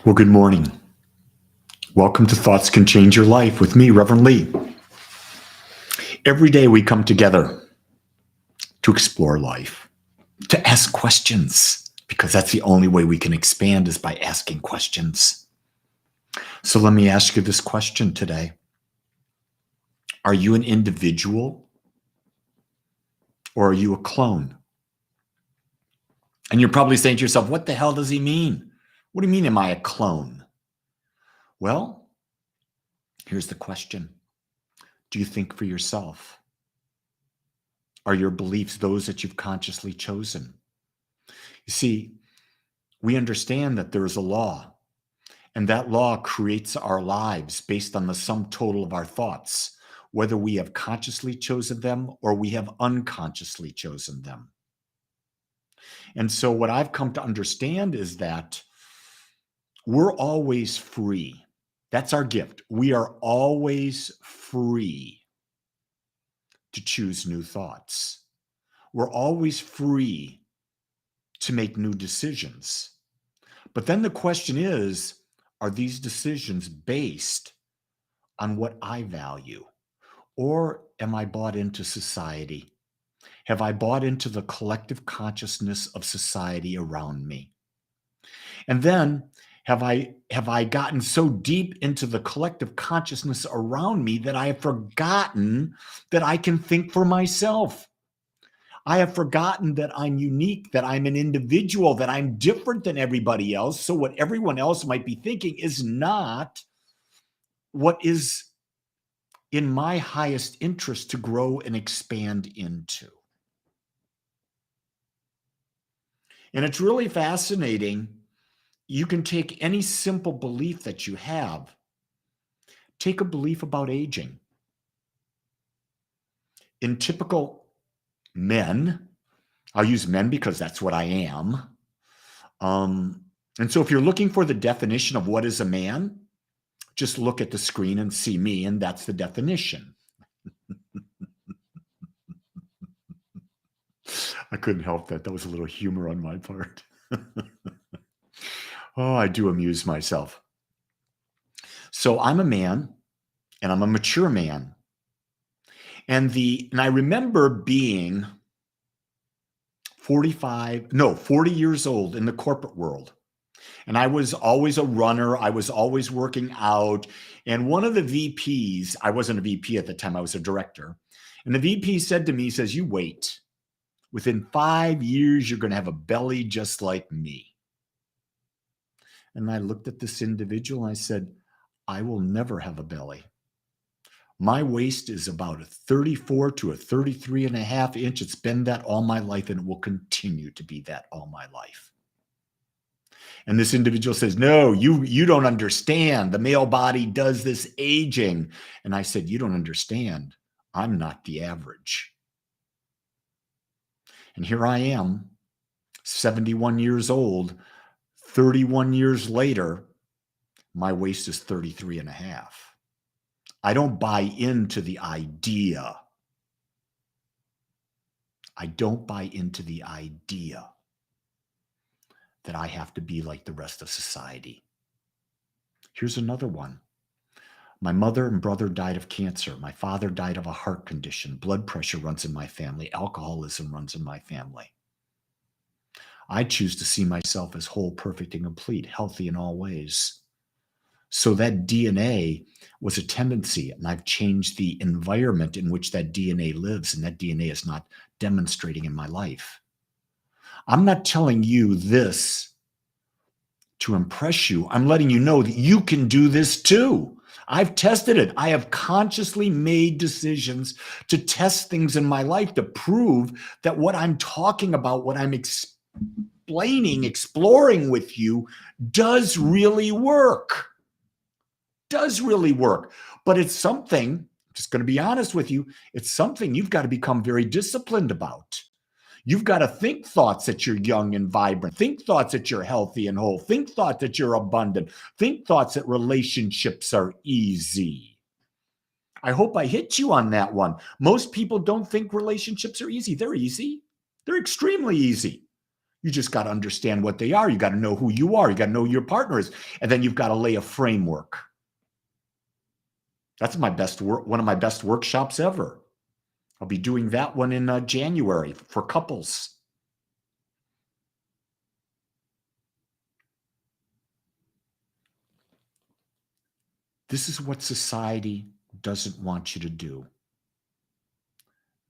Well, good morning. Welcome to Thoughts Can Change Your Life with me, Rev Lee. Every day we come together to explore life, to ask questions, because that's the only way we can expand is by asking questions. So let me ask you this question today. Are you an individual or are you a clone? And you're probably saying to yourself, what the hell does he mean? What do you mean, am I a clone? Well, here's the question. Do you think for yourself? Are your beliefs those that you've consciously chosen? You see, we understand that there is a law, and that law creates our lives based on the sum total of our thoughts, whether we have consciously chosen them or we have unconsciously chosen them. And so what I've come to understand is that we're always free. That's our gift. We are always free to choose new thoughts. We're always free to make new decisions. But then the question is, are these decisions based on what I value? Or am I bought into society? Have I bought into the collective consciousness of society around me? And then have I gotten so deep into the collective consciousness around me that I have forgotten that I can think for myself? I have forgotten that I'm unique, that I'm an individual, that I'm different than everybody else. So what everyone else might be thinking is not what is in my highest interest to grow and expand into. And it's really fascinating. You can take any simple belief that you have. Take a belief about aging. In typical men, I'll use men because that's what I am. And so if you're looking for the definition of what is a man, just look at the screen and see me, and that's the definition. I couldn't help that. That was a little humor on my part. Oh, I do amuse myself. So I'm a man, and I'm a mature man. And I remember being 40 years old in the corporate world. And I was always a runner. I was always working out. And one of the VPs, I wasn't a VP at the time, I was a director. And the VP said to me, he says, you wait. Within 5 years, you're going to have a belly just like me. And I looked at this individual and I said, I will never have a belly. My waist is about a 34 to a 33 and a half inch. It's been that all my life and it will continue to be that all my life. And this individual says, no, you don't understand. The male body does this aging. And I said, you don't understand. I'm not the average. And here I am, 71 years old, 31 years later, my waist is 33 and a half. I don't buy into the idea. I don't buy into the idea that I have to be like the rest of society. Here's another one. My mother and brother died of cancer. My father died of a heart condition. Blood pressure runs in my family. Alcoholism runs in my family. I choose to see myself as whole, perfect, and complete, healthy in all ways. So that DNA was a tendency, and I've changed the environment in which that DNA lives, and that DNA is not demonstrating in my life. I'm not telling you this to impress you. I'm letting you know that you can do this too. I've tested it. I have consciously made decisions to test things in my life to prove that what I'm talking about, what I'm explaining, exploring with you, does really work. Does really work. But it's something, I'm just going to be honest with you, it's something you've got to become very disciplined about. You've got to think thoughts that you're young and vibrant. Think thoughts that you're healthy and whole. Think thoughts that you're abundant. Think thoughts that relationships are easy. I hope I hit you on that one. Most people don't think relationships are easy. They're easy. They're extremely easy. You just got to understand what they are. You got to know who you are. You got to know who your partner is. And then you've got to lay a framework. That's one of my best workshops ever. I'll be doing that one in January for couples. This is what society doesn't want you to do.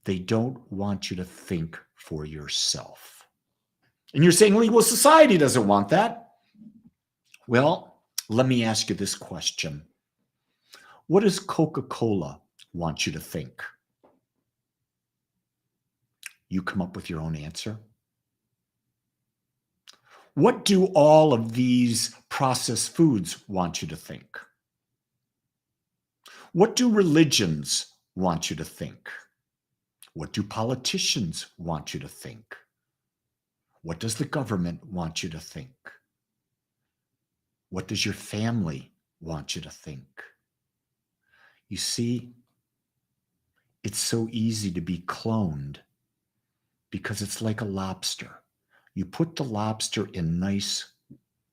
They don't want you to think for yourself. And you're saying, well, society doesn't want that. Well, let me ask you this question. What does Coca-Cola want you to think? You come up with your own answer. What do all of these processed foods want you to think? What do religions want you to think? What do politicians want you to think? What does the government want you to think? What does your family want you to think? You see, it's so easy to be cloned because it's like a lobster. You put the lobster in nice,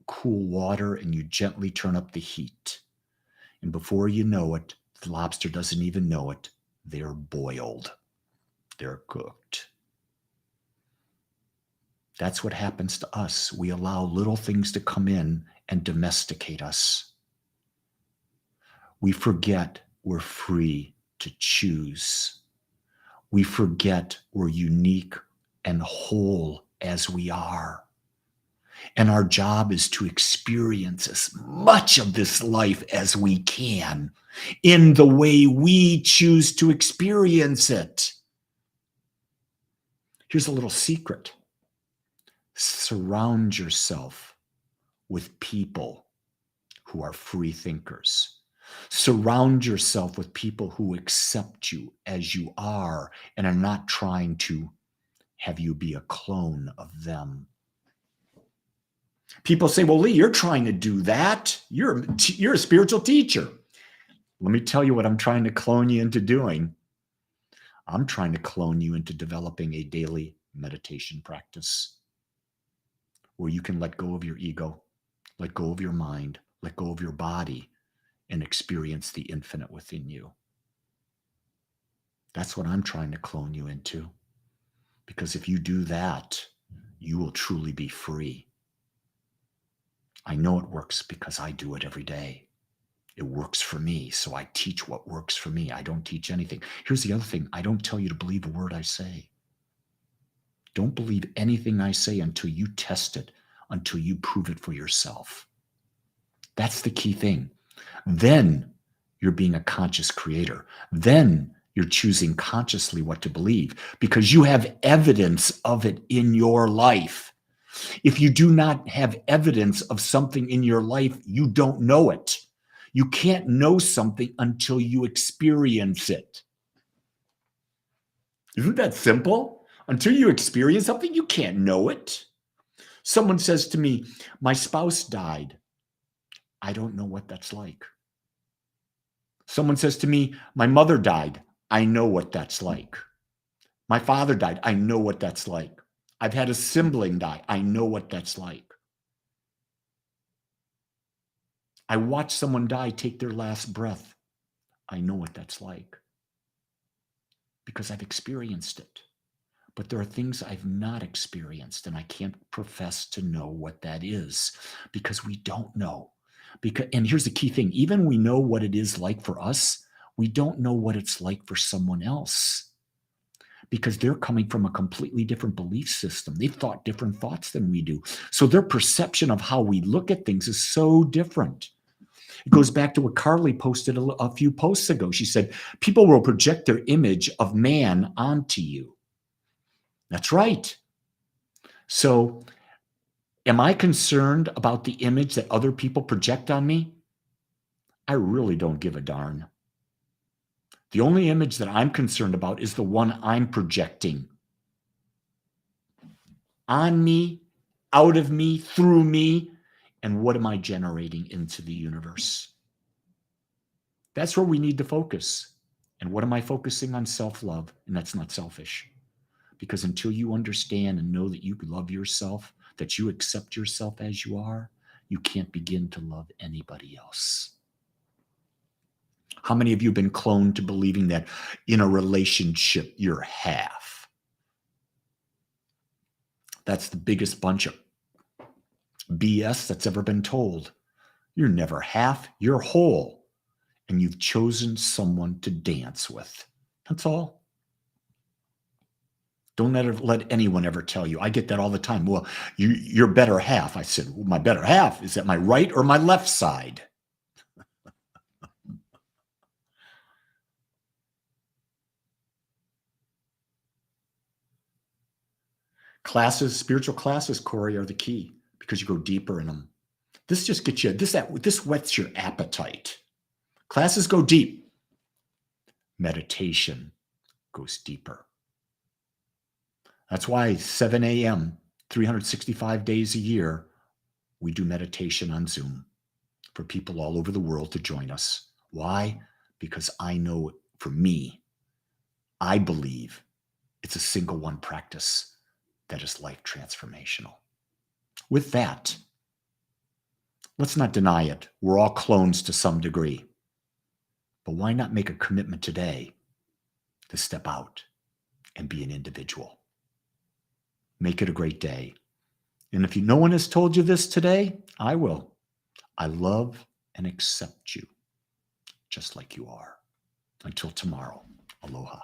cool water and you gently turn up the heat. And before you know it, the lobster doesn't even know it. They're boiled. They're cooked. That's what happens to us. We allow little things to come in and domesticate us. We forget we're free to choose. We forget we're unique and whole as we are. And our job is to experience as much of this life as we can in the way we choose to experience it. Here's a little secret. Surround yourself with people who are free thinkers. Surround yourself with people who accept you as you are and are not trying to have you be a clone of them. People say, well, Lee, you're trying to do that. You're a spiritual teacher. Let me tell you what I'm trying to clone you into doing. I'm trying to clone you into developing a daily meditation practice where you can let go of your ego, let go of your mind, let go of your body, and experience the infinite within you. That's what I'm trying to clone you into. Because if you do that, you will truly be free. I know it works because I do it every day. It works for me, so I teach what works for me. I don't teach anything. Here's the other thing. I don't tell you to believe a word I say. Don't believe anything I say until you test it, until you prove it for yourself. That's the key thing. Then you're being a conscious creator. Then you're choosing consciously what to believe because you have evidence of it in your life. If you do not have evidence of something in your life, you don't know it. You can't know something until you experience it. Isn't that simple? Until you experience something, you can't know it. Someone says to me, my spouse died. I don't know what that's like. Someone says to me, my mother died. I know what that's like. My father died. I know what that's like. I've had a sibling die. I know what that's like. I watched someone die, take their last breath. I know what that's like because I've experienced it. But there are things I've not experienced, and I can't profess to know what that is because we don't know. And here's the key thing. Even we know what it is like for us, we don't know what it's like for someone else because they're coming from a completely different belief system. They've thought different thoughts than we do. So their perception of how we look at things is so different. It goes back to what Carly posted a few posts ago. She said, people will project their image of man onto you. That's right. So am I concerned about the image that other people project on me? I really don't give a darn. The only image that I'm concerned about is the one I'm projecting on me, out of me, through me, and what am I generating into the universe? That's where we need to focus. And what am I focusing on? Self-love, and that's not selfish. Because until you understand and know that you love yourself, that you accept yourself as you are, you can't begin to love anybody else. How many of you have been cloned to believing that in a relationship you're half? That's the biggest bunch of BS that's ever been told. You're never half, you're whole. And you've chosen someone to dance with. That's all. Don't let anyone ever tell you. I get that all the time. Well, your better half. I said, well, my better half is at my right or my left side. Classes, spiritual classes, Corey, are the key because you go deeper in them. This just gets you, this whets your appetite. Classes go deep. Meditation goes deeper. That's why 7 a.m., 365 days a year, we do meditation on Zoom for people all over the world to join us. Why? Because I know for me, I believe it's a single one practice that is life transformational. With that, let's not deny it. We're all clones to some degree. But why not make a commitment today to step out and be an individual? Make it a great day. And if no one has told you this today, I will. I love and accept you just like you are. Until tomorrow, aloha.